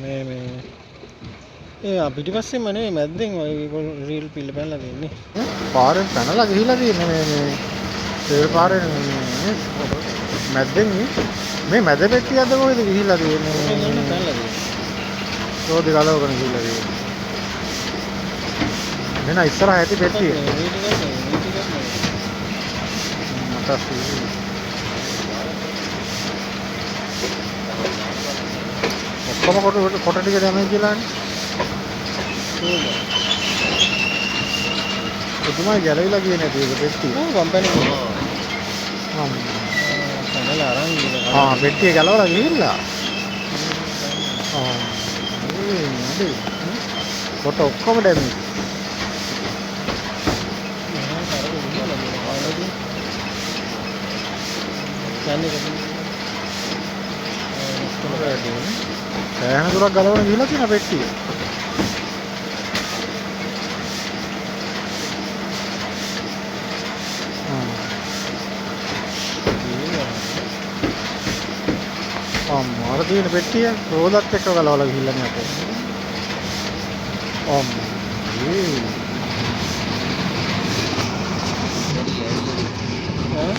මේ පිටිපස්සෙම නෙවෙයි මැද්දෙන් ඔය රීල් පිල්ල පැනලා තියෙන්නේ. පාරෙන් පැනලා ගිහිලා තියෙන්නේ මේ ඒ පාරෙන් මැද්දෙන් මේ මැද පෙට්ටියක්ද කොහෙද ගිහිලා තියෙන්නේ? පැනලා තියෙන්නේ. රෝදි ගලවගෙන ගිහිලා තියෙන්නේ. මෙන්න ඉස්සරහ ඇති පෙට්ටිය. ඔක්කොම කොට ටික දැමයි කියලානේ. එතුමා ගැලවිලා ගියේ නැති ඒක පෙට්ටිය. ඔව් කම්පැනි එක. පැනලා අරන් ගිහලා. පෙට්ටිය ගැලවලා ගිහිල්ලා. ඒ කොට ඔක්කොම දැමි. සෑහෙන දුරක් ගලවන ගිහිලා තියෙන පෙට්ටිය. අර තියෙන පෙට්ටිය රෝදත් එක්ක ගලවලා ගිහිල්ලා නේ අපේ. ඈ